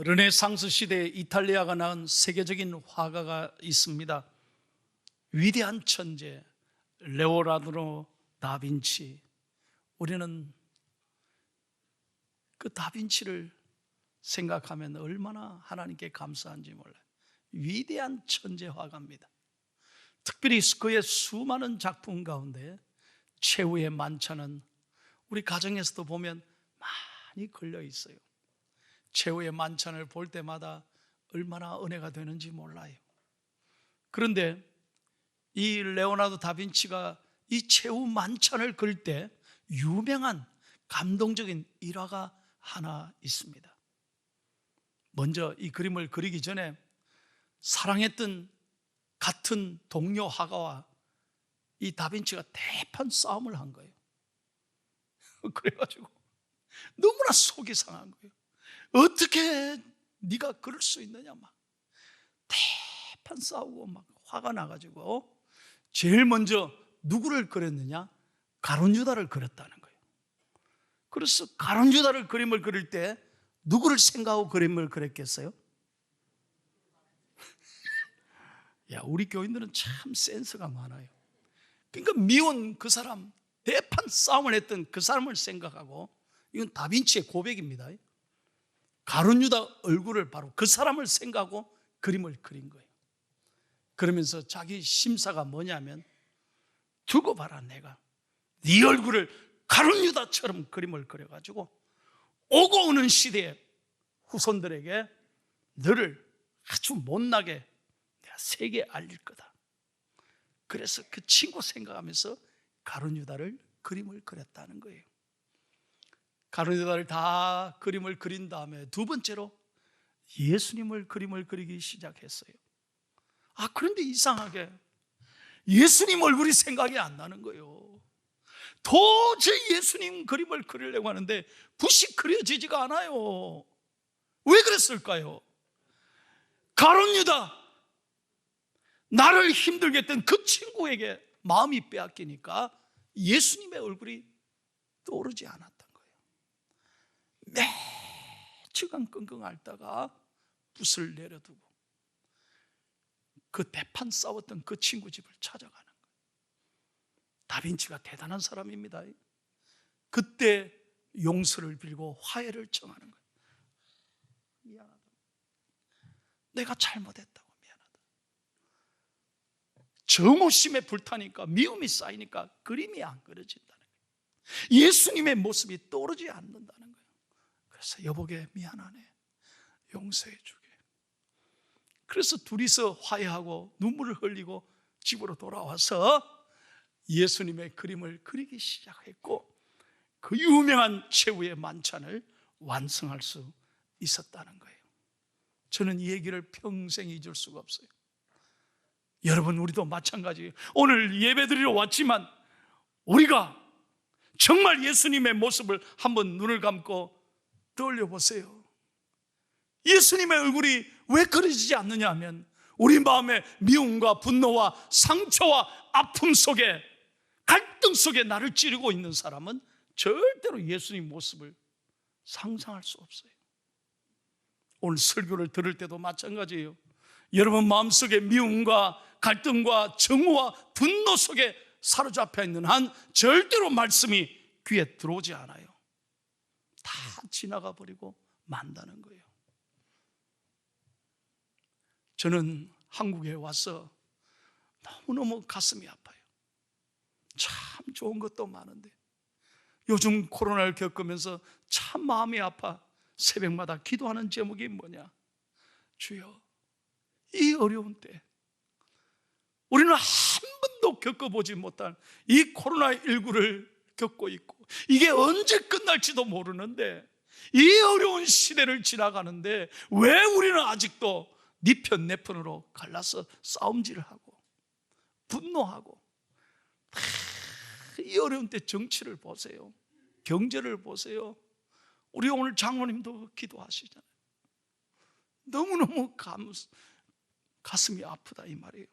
르네상스 시대에 이탈리아가 낳은 세계적인 화가가 있습니다. 위대한 천재 레오나르도 다빈치. 우리는 그 다빈치를 생각하면 얼마나 하나님께 감사한지 몰라요. 위대한 천재 화가입니다. 특별히 그의 수많은 작품 가운데 최후의 만찬은 우리 가정에서도 보면 많이 걸려 있어요. 최후의 만찬을 볼 때마다 얼마나 은혜가 되는지 몰라요. 그런데 이 레오나르도 다빈치가 이 최후 만찬을 그릴 때 유명한 감동적인 일화가 하나 있습니다. 먼저 이 그림을 그리기 전에 사랑했던 같은 동료 화가와 이 다빈치가 대판 싸움을 한 거예요. 그래가지고 너무나 속이 상한 거예요. 어떻게 네가 그럴 수 있느냐, 막 대판 싸우고 막 화가 나가지고 제일 먼저 누구를 그렸느냐? 가룟유다를 그렸다는 거예요. 그래서 가룟유다를 그림을 그릴 때 누구를 생각하고 그림을 그렸겠어요? 야, 우리 교인들은 참 센스가 많아요. 그러니까 미운 그 사람, 대판 싸움을 했던 그 사람을 생각하고, 이건 다빈치의 고백입니다. 가룟유다 얼굴을 바로 그 사람을 생각하고 그림을 그린 거예요. 그러면서 자기 심사가 뭐냐면, 두고 봐라, 내가 네 얼굴을 가룟유다처럼 그림을 그려가지고 오고 오는 시대의 후손들에게 너를 아주 못나게 내가 세계에 알릴 거다. 그래서 그 친구 생각하면서 가룟유다를 그림을 그렸다는 거예요. 가룟유다를 다 그림을 그린 다음에 두 번째로 예수님을 그림을 그리기 시작했어요. 그런데 이상하게 예수님 얼굴이 생각이 안 나는 거예요. 도저히 예수님 그림을 그리려고 하는데 붓이 그려지지가 않아요. 왜 그랬을까요? 가룟유다, 나를 힘들게 했던 그 친구에게 마음이 빼앗기니까 예수님의 얼굴이 떠오르지 않았던 거예요. 며칠간 끙끙 앓다가 붓을 내려두고 그 대판 싸웠던 그 친구 집을 찾아가는 거예요. 다빈치가 대단한 사람입니다. 그때 용서를 빌고 화해를 청하는 거예요. 미안하다, 내가 잘못했다고, 미안하다. 정오심에 불타니까, 미움이 쌓이니까 그림이 안 그려진다는 거예요. 예수님의 모습이 떠오르지 않는다는 거예요. 그래서 여보게 미안하네, 용서해 주게. 그래서 둘이서 화해하고 눈물을 흘리고 집으로 돌아와서 예수님의 그림을 그리기 시작했고, 그 유명한 최후의 만찬을 완성할 수 있었다는 거예요. 저는 이 얘기를 평생 잊을 수가 없어요. 여러분, 우리도 마찬가지예요. 오늘 예배드리러 왔지만 우리가 정말 예수님의 모습을 한번 눈을 감고 떠올려 보세요. 예수님의 얼굴이 왜 그려지지 않느냐 하면, 우리 마음의 미움과 분노와 상처와 아픔 속에, 갈등 속에 나를 찌르고 있는 사람은 절대로 예수님 모습을 상상할 수 없어요. 오늘 설교를 들을 때도 마찬가지예요. 여러분 마음속에 미움과 갈등과 정오와 분노 속에 사로잡혀 있는 한 절대로 말씀이 귀에 들어오지 않아요. 다 지나가 버리고 만다는 거예요. 저는 한국에 와서 너무너무 가슴이 아파요. 참 좋은 것도 많은데 요즘 코로나를 겪으면서 참 마음이 아파 새벽마다 기도하는 제목이 뭐냐? 주여, 이 어려운 때 우리는 한 번도 겪어보지 못한 이 코로나19를 겪고 있고, 이게 언제 끝날지도 모르는데, 이 어려운 시대를 지나가는데 왜 우리는 아직도 네 편 내 편으로 갈라서 싸움질을 하고 분노하고. 이 어려운 때 정치를 보세요. 경제를 보세요. 우리 오늘 장로님도 기도하시잖아요. 너무너무 가슴이 아프다 이 말이에요.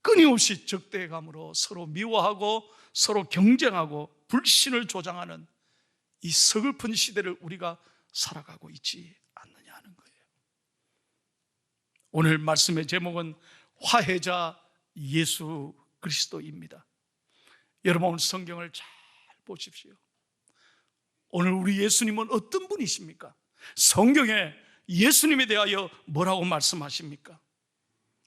끊임없이 적대감으로 서로 미워하고 서로 경쟁하고 불신을 조장하는 이 서글픈 시대를 우리가 살아가고 있지 않느냐 하는 거예요. 오늘 말씀의 제목은 화해자 예수 그리스도입니다. 여러분 오늘 성경을 잘 보십시오. 오늘 우리 예수님은 어떤 분이십니까? 성경에 예수님에 대하여 뭐라고 말씀하십니까?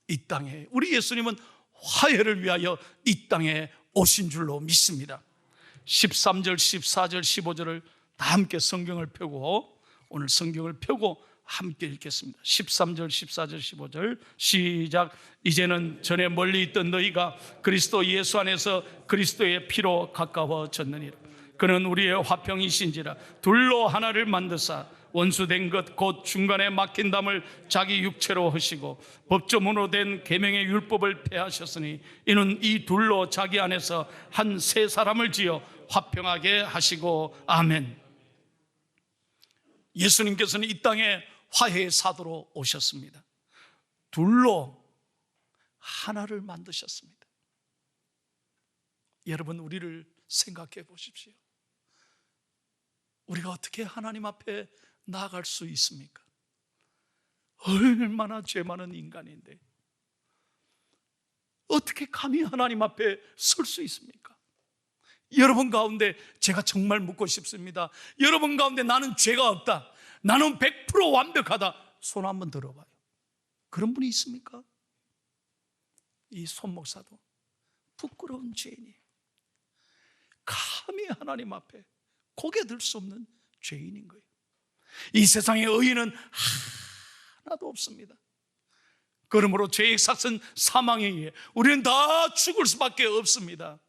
이 땅에 우리 예수님은 화해를 위하여 이 땅에 오신 줄로 믿습니다. 13절, 14절, 15절을 다 함께 성경을 펴고 오늘 성경을 펴고 함께 읽겠습니다. 13절, 14절, 15절 시작. 이제는 전에 멀리 있던 너희가 그리스도 예수 안에서 그리스도의 피로 가까워졌느니라. 그는 우리의 화평이신지라. 둘로 하나를 만드사 원수된 것 곧 중간에 막힌 담을 자기 육체로 하시고 법조문으로 된 계명의 율법을 폐하셨으니 이는 이 둘로 자기 안에서 한 세 사람을 지어 화평하게 하시고 아멘. 예수님께서는 이 땅에 화해의 사도로 오셨습니다. 둘로 하나를 만드셨습니다. 여러분 우리를 생각해 보십시오. 우리가 어떻게 하나님 앞에 나아갈 수 있습니까? 얼마나 죄 많은 인간인데 어떻게 감히 하나님 앞에 설 수 있습니까? 여러분 가운데 제가 정말 묻고 싶습니다. 여러분 가운데 나는 죄가 없다, 나는 100% 완벽하다, 손 한번 들어봐요. 그런 분이 있습니까? 이 손 목사도 부끄러운 죄인이에요. 감히 하나님 앞에 고개 들 수 없는 죄인인 거예요. 이 세상에 의인은 하나도 없습니다. 그러므로 죄의 삭은 사망에 의해 우리는 다 죽을 수밖에 없습니다.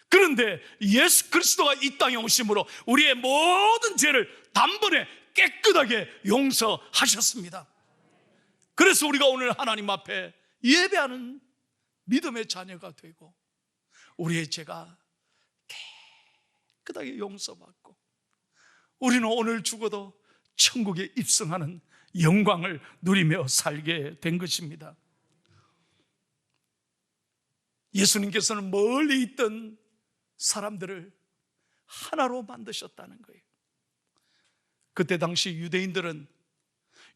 그런데 예수 그리스도가 이 땅에 오심으로 우리의 모든 죄를 단번에 깨끗하게 용서하셨습니다. 그래서 우리가 오늘 하나님 앞에 예배하는 믿음의 자녀가 되고 우리의 죄가 깨끗하게 용서받고 우리는 오늘 죽어도 천국에 입성하는 영광을 누리며 살게 된 것입니다. 예수님께서는 멀리 있던 사람들을 하나로 만드셨다는 거예요. 그때 당시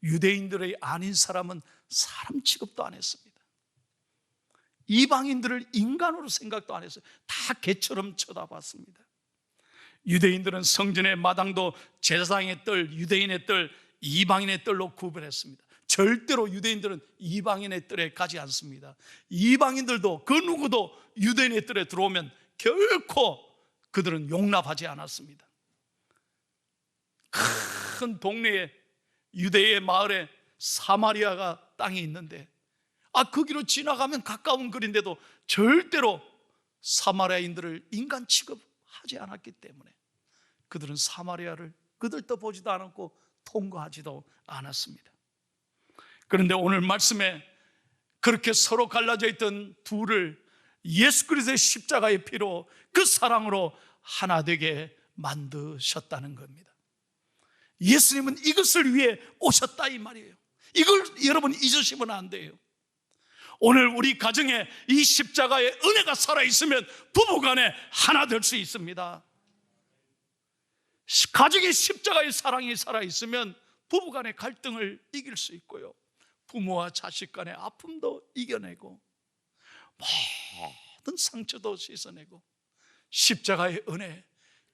유대인들의 아닌 사람은 사람 취급도 안 했습니다. 이방인들을 인간으로 생각도 안 했어요. 다 개처럼 쳐다봤습니다. 유대인들은 성전의 마당도 제사장의 뜰, 유대인의 뜰, 이방인의 뜰로 구분했습니다. 절대로 유대인들은 이방인의 뜰에 가지 않습니다. 이방인들도 그 누구도 유대인의 뜰에 들어오면 결코 그들은 용납하지 않았습니다. 큰 동네에 유대의 마을에 사마리아가 땅이 있는데 그 길로 지나가면 가까운 거리인데도 절대로 사마리아인들을 인간 취급하지 않았기 때문에 그들은 사마리아를 그들도 보지도 않았고 통과하지도 않았습니다. 그런데 오늘 말씀에 그렇게 서로 갈라져 있던 둘을 예수 그리스도의 십자가의 피로 그 사랑으로 하나 되게 만드셨다는 겁니다. 예수님은 이것을 위해 오셨다 이 말이에요. 이걸 여러분 잊으시면 안 돼요. 오늘 우리 가정에 이 십자가의 은혜가 살아있으면 부부간에 하나 될 수 있습니다. 가정에 십자가의 사랑이 살아있으면 부부간의 갈등을 이길 수 있고요, 부모와 자식 간의 아픔도 이겨내고 모든 상처도 씻어내고 십자가의 은혜,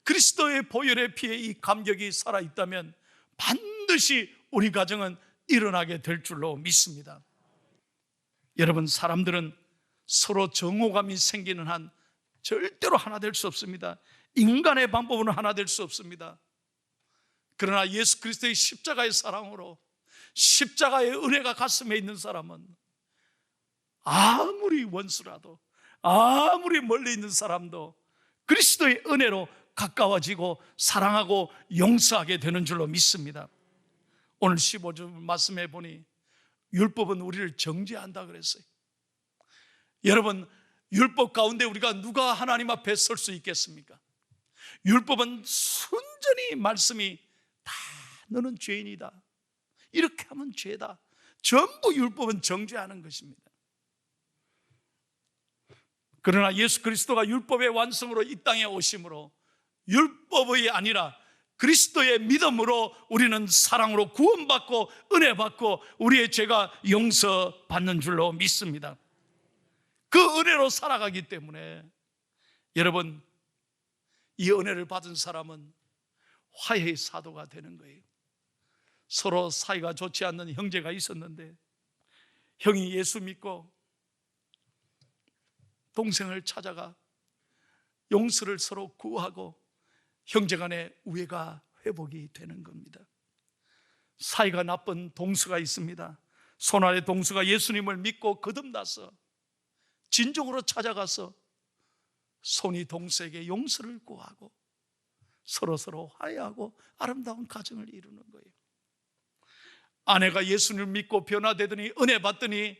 그리스도의 보혈의 피에 이 감격이 살아있다면 반드시 우리 가정은 일어나게 될 줄로 믿습니다. 여러분, 사람들은 서로 정오감이 생기는 한 절대로 하나 될 수 없습니다. 인간의 방법으로는 하나 될 수 없습니다. 그러나 예수 그리스도의 십자가의 사랑으로 십자가의 은혜가 가슴에 있는 사람은 아무리 원수라도 아무리 멀리 있는 사람도 그리스도의 은혜로 가까워지고 사랑하고 용서하게 되는 줄로 믿습니다. 오늘 15절 말씀해 보니 율법은 우리를 정죄한다 그랬어요. 여러분, 율법 가운데 우리가 누가 하나님 앞에 설 수 있겠습니까? 율법은 순전히 말씀이 다 너는 죄인이다, 이렇게 하면 죄다, 전부 율법은 정죄하는 것입니다. 그러나 예수 그리스도가 율법의 완성으로 이 땅에 오심으로 율법이 아니라 그리스도의 믿음으로 우리는 사랑으로 구원받고 은혜 받고 우리의 죄가 용서받는 줄로 믿습니다. 그 은혜로 살아가기 때문에 여러분, 이 은혜를 받은 사람은 화해의 사도가 되는 거예요. 서로 사이가 좋지 않는 형제가 있었는데 형이 예수 믿고 동생을 찾아가 용서를 서로 구하고 형제간의 우애가 회복이 되는 겁니다. 사이가 나쁜 동수가 있습니다. 손아래 동수가 예수님을 믿고 거듭나서 진정으로 찾아가서 손이 동수에게 용서를 구하고 서로 화해하고 아름다운 가정을 이루는 거예요. 아내가 예수님을 믿고 변화되더니 은혜 받더니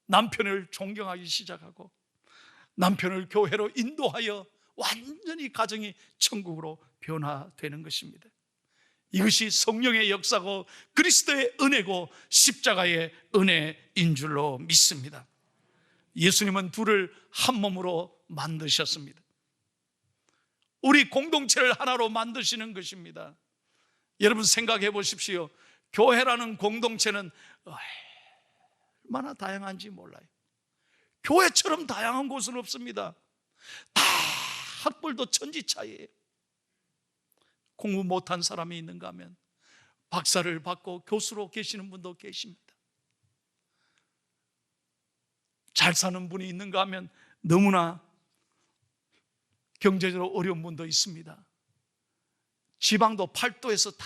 남편을 존경하기 시작하고 남편을 교회로 인도하여 완전히 가정이 천국으로 변화되는 것입니다. 이것이 성령의 역사고 그리스도의 은혜고 십자가의 은혜인 줄로 믿습니다. 예수님은 둘을 한 몸으로 만드셨습니다. 우리 공동체를 하나로 만드시는 것입니다. 여러분 생각해 보십시오. 교회라는 공동체는 얼마나 다양한지 몰라요. 교회처럼 다양한 곳은 없습니다. 다 학벌도 천지차이에요. 공부 못한 사람이 있는가 하면 박사를 받고 교수로 계시는 분도 계십니다. 잘 사는 분이 있는가 하면 너무나 경제적으로 어려운 분도 있습니다. 지방도 팔도에서 다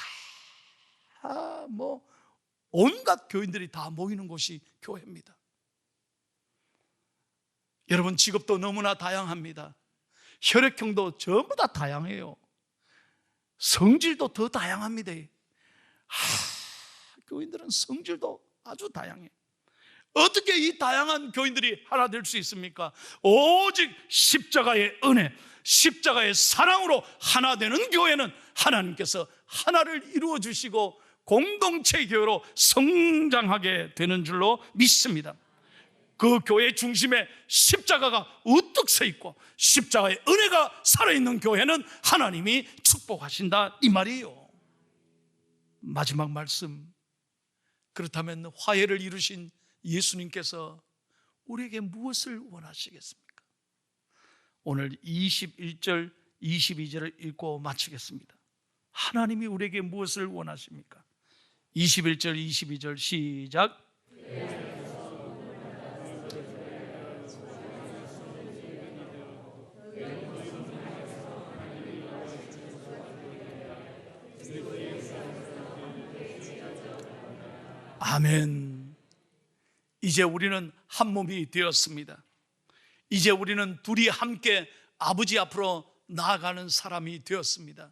온갖 교인들이 다 모이는 곳이 교회입니다. 여러분 직업도 너무나 다양합니다. 혈액형도 전부 다 다양해요. 성질도 더 다양합니다. 교인들은 성질도 아주 다양해요. 어떻게 이 다양한 교인들이 하나 될 수 있습니까? 오직 십자가의 은혜, 십자가의 사랑으로 하나 되는 교회는 하나님께서 하나를 이루어 주시고 공동체 교회로 성장하게 되는 줄로 믿습니다. 그 교회 중심에 십자가가 우뚝 서 있고 십자가의 은혜가 살아있는 교회는 하나님이 축복하신다 이 말이에요. 마지막 말씀, 그렇다면 화해를 이루신 예수님께서 우리에게 무엇을 원하시겠습니까? 오늘 21절 22절을 읽고 마치겠습니다. 하나님이 우리에게 무엇을 원하십니까? 21절 22절 시작. 아멘. 이제 우리는 한 몸이 되었습니다. 이제 우리는 둘이 함께 아버지 앞으로 나아가는 사람이 되었습니다.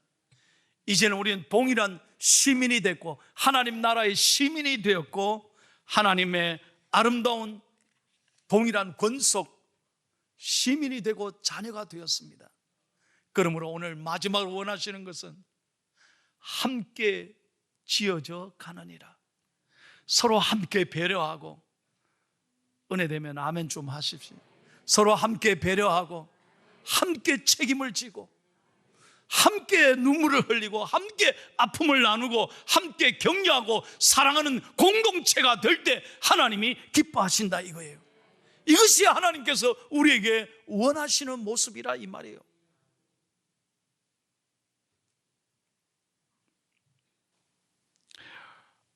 이제는 우리는 동일한 시민이 됐고 하나님 나라의 시민이 되었고 하나님의 아름다운 동일한 권속 시민이 되고 자녀가 되었습니다. 그러므로 오늘 마지막으로 원하시는 것은 함께 지어져 가느니라. 서로 함께 배려하고, 은혜되면 아멘 좀 하십시오. 서로 함께 배려하고 함께 책임을 지고 함께 눈물을 흘리고 함께 아픔을 나누고 함께 격려하고 사랑하는 공동체가 될 때 하나님이 기뻐하신다 이거예요. 이것이 하나님께서 우리에게 원하시는 모습이라 이 말이에요.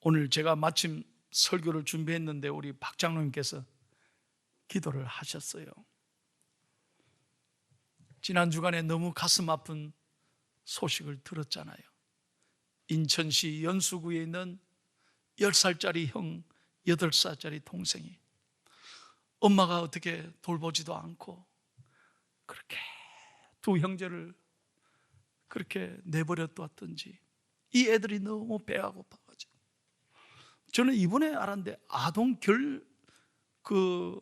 오늘 제가 마침 설교를 준비했는데 우리 박 장로님께서 기도를 하셨어요. 지난 주간에 너무 가슴 아픈 소식을 들었잖아요. 인천시 연수구에 있는 10살짜리 형, 8살짜리 동생이 엄마가 어떻게 돌보지도 않고 그렇게 두 형제를 그렇게 내버려뒀던지 이 애들이 너무 배가 고파가지고 저는 이번에 알았는데 아동 그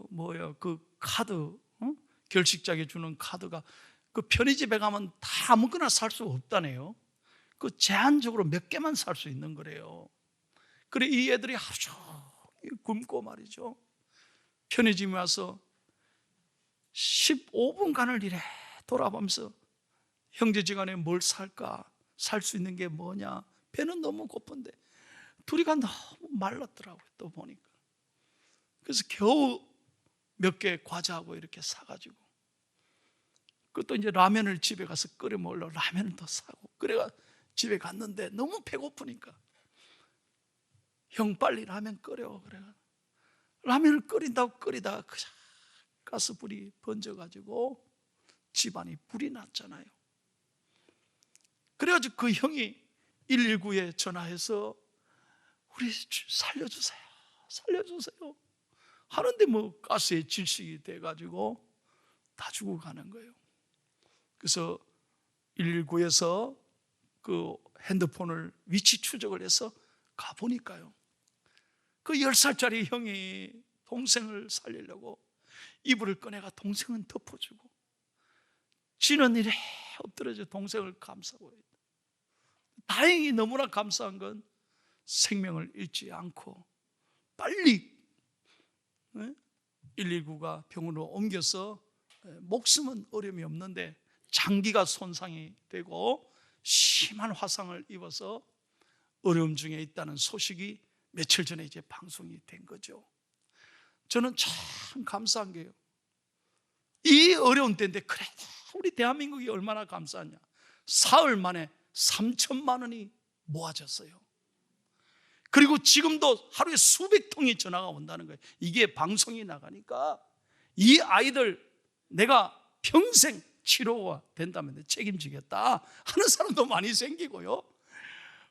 카드, 결식자에게 주는 카드가 그 편의점에 가면 다 아무거나 살 수 없다네요. 그 제한적으로 몇 개만 살 수 있는 거래요. 그래 이 애들이 하루 종일 굶고 말이죠. 편의점에 와서 15분간을 이래 돌아보면서 형제지간에 뭘 살까 살 수 있는 게 뭐냐? 배는 너무 고픈데 둘이가 너무 말랐더라고요. 또 보니까. 그래서 겨우 몇 개 과자하고 이렇게 사가지고, 그것도 이제 라면을 집에 가서 끓여 먹으려고 라면을 더 사고, 그래가 집에 갔는데 너무 배고프니까 형 빨리 라면 끓여, 그래가 라면을 끓인다고 끓이다가 그냥 가스불이 번져가지고 집안이 불이 났잖아요. 그래가지고 그 형이 119에 전화해서 우리 살려주세요, 살려주세요 하는데 뭐 가스에 질식이 돼가지고 다 죽어가는 거예요. 그래서 119에서 그 핸드폰을 위치 추적을 해서 가보니까요, 그 10살짜리 형이 동생을 살리려고 이불을 꺼내가 동생은 덮어주고 지는 이래 엎드려져 동생을 감싸고 있다. 다행히 너무나 감사한 건 생명을 잃지 않고 빨리 119가 병원으로 옮겨서, 목숨은 어려움이 없는데 장기가 손상이 되고 심한 화상을 입어서 어려움 중에 있다는 소식이 며칠 전에 이제 방송이 된 거죠. 저는 참 감사한 게요, 이 어려운 때인데 그래도 우리 대한민국이 얼마나 감사하냐, 사흘 만에 3천만 원이 모아졌어요. 그리고 지금도 하루에 수백 통의 전화가 온다는 거예요. 이게 방송이 나가니까 이 아이들 내가 평생 치료가 된다면 책임지겠다 하는 사람도 많이 생기고요,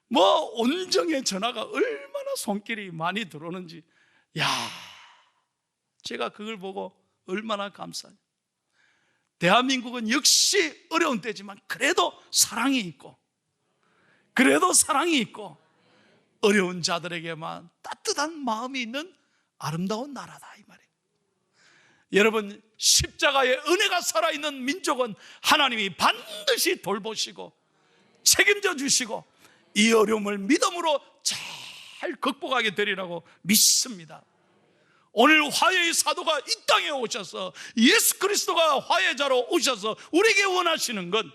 뭐 온정의 전화가 얼마나 손길이 많이 들어오는지, 야, 제가 그걸 보고 얼마나 감사해요. 대한민국은 역시 어려운 때지만 그래도 사랑이 있고, 그래도 사랑이 있고 어려운 자들에게만 따뜻한 마음이 있는 아름다운 나라다, 이 말이에요. 여러분, 십자가의 은혜가 살아있는 민족은 하나님이 반드시 돌보시고 책임져 주시고 이 어려움을 믿음으로 잘 극복하게 되리라고 믿습니다. 오늘 화해의 사도가 이 땅에 오셔서, 예수 그리스도가 화해자로 오셔서 우리에게 원하시는 건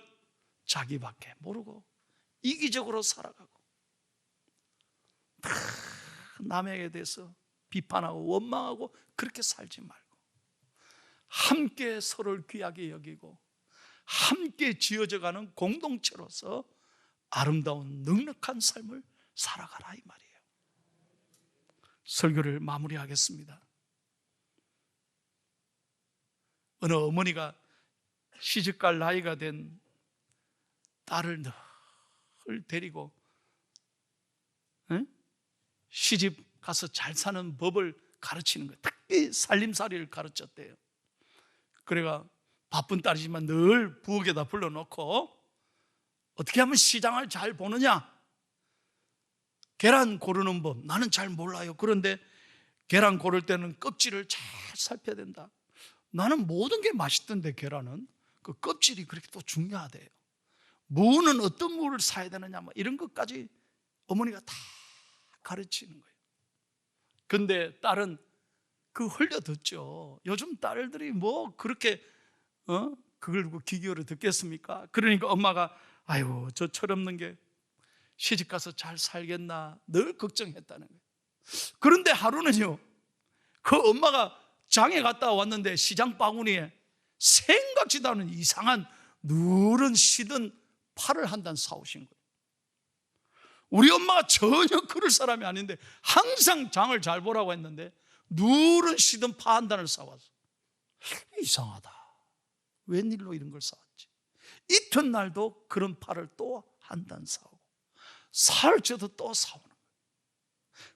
자기밖에 모르고 이기적으로 살아가고 남에게 대해서 비판하고 원망하고 그렇게 살지 말고 함께 서로를 귀하게 여기고 함께 지어져가는 공동체로서 아름다운 넉넉한 삶을 살아가라, 이 말이에요. 설교를 마무리하겠습니다. 어느 어머니가 시집갈 나이가 된 딸을 늘 데리고 시집 가서 잘 사는 법을 가르치는 거예요. 특히 살림살이를 가르쳤대요. 그래가 바쁜 딸이지만 늘 부엌에다 불러놓고 어떻게 하면 시장을 잘 보느냐, 계란 고르는 법 나는 잘 몰라요. 그런데 계란 고를 때는 껍질을 잘 살펴야 된다. 나는 모든 게 맛있던데 계란은 그 껍질이 그렇게 또 중요하대요. 무는 어떤 무를 사야 되느냐, 뭐 이런 것까지 어머니가 다 가르치는 거예요. 근데 딸은 그 흘려듣죠. 요즘 딸들이 뭐 그렇게 그걸 귀 기울여 듣겠습니까? 그러니까 엄마가 아이고 저 철없는 게 시집가서 잘 살겠나 늘 걱정했다는 거예요. 그런데 하루는요, 그 엄마가 장에 갔다 왔는데 시장 바구니에 생각지도 않은 이상한 누런 시든 파를 한 단 사오신 거예요. 우리 엄마가 전혀 그럴 사람이 아닌데 항상 장을 잘 보라고 했는데 누런 시든 파 한 단을 사왔어. 이상하다, 웬일로 이런 걸 사왔지? 이튿날도 그런 파를 또 한 단 사오고 사흘째도 또 사오는 거예요.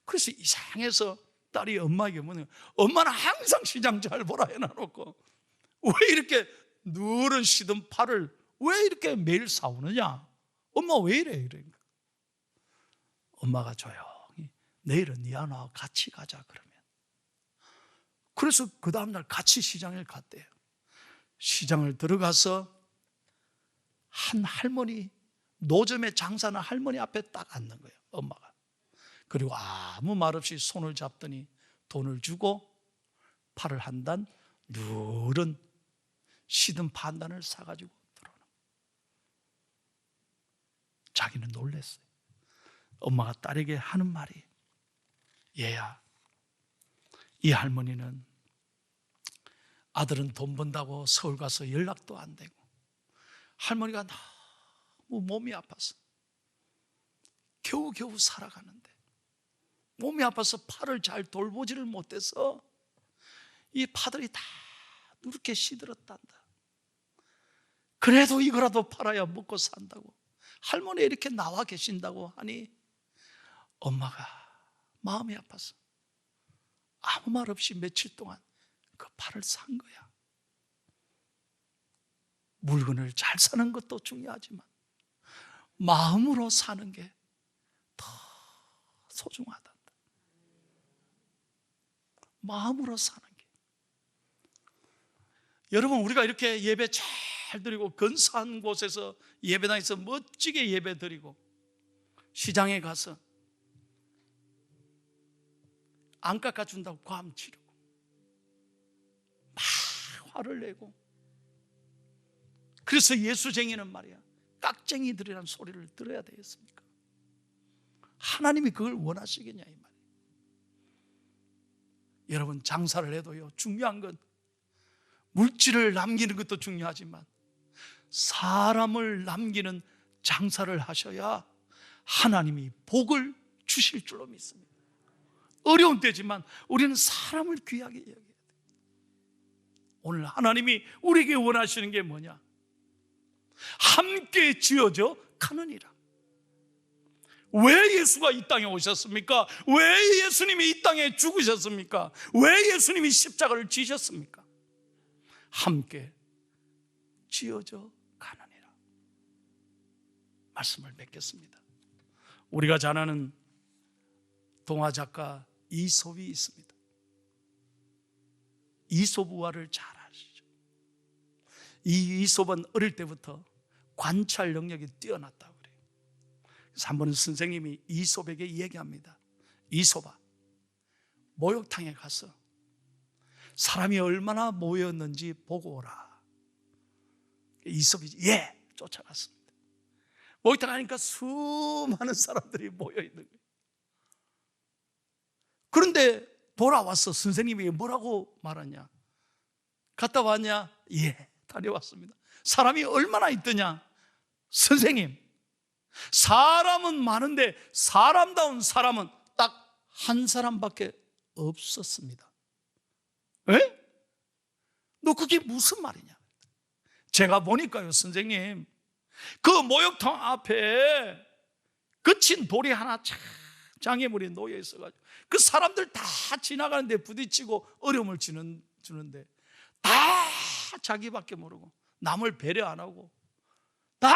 그래서 이상해서 딸이 엄마에게 뭐냐, 엄마는 항상 시장 잘 보라 해놔놓고 왜 이렇게 누런 시든 파를 왜 이렇게 매일 사오느냐, 엄마 왜 이래? 이러니까 엄마가 조용히 내일은 니하고 같이 가자 그러면. 그래서 그 다음날 같이 시장을 갔대요. 시장을 들어가서 한 할머니, 노점에 장사하는 할머니 앞에 딱 앉는 거예요, 엄마가. 그리고 아무 말 없이 손을 잡더니 돈을 주고 파를 한 단, 누런 시든 파 한 단을 사가지고 들어오는 거예요. 자기는 놀랐어요. 엄마가 딸에게 하는 말이, 얘야, 이 할머니는 아들은 돈 번다고 서울 가서 연락도 안 되고, 할머니가 너무 몸이 아파서 겨우겨우 살아가는데, 몸이 아파서 팔을 잘 돌보지를 못해서 이 파들이 다 누렇게 시들었단다. 그래도 이거라도 팔아야 먹고 산다고 할머니 이렇게 나와 계신다고 하니 엄마가 마음이 아파서 아무 말 없이 며칠 동안 그 팔을 산 거야. 물건을 잘 사는 것도 중요하지만 마음으로 사는 게 더 소중하다. 마음으로 사는 게. 여러분, 우리가 이렇게 예배 잘 드리고 근사한 곳에서 예배당에서 멋지게 예배 드리고 시장에 가서 안 깎아준다고 괌 치르고 막 화를 내고, 그래서 예수쟁이는 말이야 깍쟁이들이라는 소리를 들어야 되겠습니까? 하나님이 그걸 원하시겠냐 이 말이에요. 여러분, 장사를 해도요, 중요한 건 물질을 남기는 것도 중요하지만 사람을 남기는 장사를 하셔야 하나님이 복을 주실 줄로 믿습니다. 어려운 때지만 우리는 사람을 귀하게 여겨야 돼요. 오늘 하나님이 우리에게 원하시는 게 뭐냐? 함께 지어져 가느니라. 왜 예수가 이 땅에 오셨습니까? 왜 예수님이 이 땅에 죽으셨습니까? 왜 예수님이 십자가를 지셨습니까? 함께 지어져 가느니라. 말씀을 맺겠습니다. 우리가 잘 아는 동화 작가 이솝이 있습니다. 이솝 우화를 잘 아시죠? 이 이솝은 어릴 때부터 관찰 능력이 뛰어났다고 그래요. 그래서 한 번은 선생님이 이솝에게 얘기합니다. 이솝아, 목욕탕에 가서 사람이 얼마나 모였는지 보고 오라. 이솝이 예, 쫓아갔습니다. 목욕탕 가니까 수많은 사람들이 모여 있는 거예요. 그런데 돌아와서 선생님이 뭐라고 말하냐? 갔다 왔냐? 예, 다녀왔습니다. 사람이 얼마나 있더냐? 선생님, 사람은 많은데 사람다운 사람은 딱 한 사람밖에 없었습니다. 에? 너 그게 무슨 말이냐? 제가 보니까요, 선생님, 그 목욕탕 앞에 거친 돌이 하나 장애물이 놓여 있어가지고 그 사람들 다 지나가는데 부딪히고 어려움을 주는데 다 자기밖에 모르고 남을 배려 안 하고 다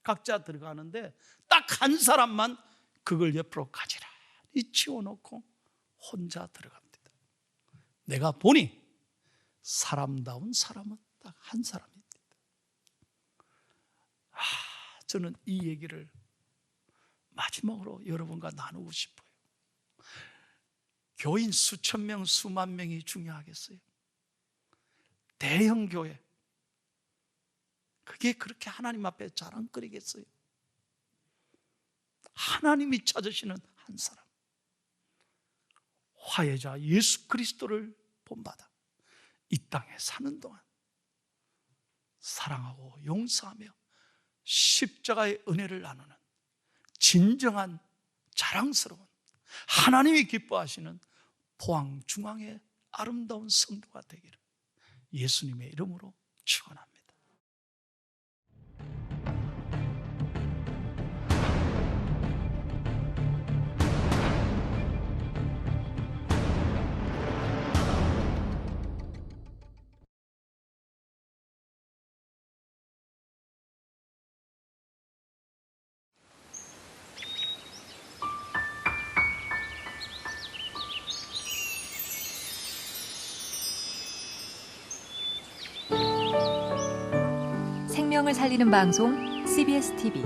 각자 들어가는데 딱 한 사람만 그걸 옆으로 가지런히 치워놓고 혼자 들어갑니다. 내가 보니 사람다운 사람은 딱 한 사람입니다. 저는 이 얘기를 마지막으로 여러분과 나누고 싶어요. 교인 수천 명, 수만 명이 중요하겠어요? 대형 교회, 그게 그렇게 하나님 앞에 자랑거리겠어요? 하나님이 찾으시는 한 사람, 화해자 예수 그리스도를 본받아 이 땅에 사는 동안 사랑하고 용서하며 십자가의 은혜를 나누는 진정한 자랑스러운 하나님이 기뻐하시는 포항 중앙의 아름다운 성도가 되기를 예수님의 이름으로 축원합니다. 생명을 살리는 방송 CBS TV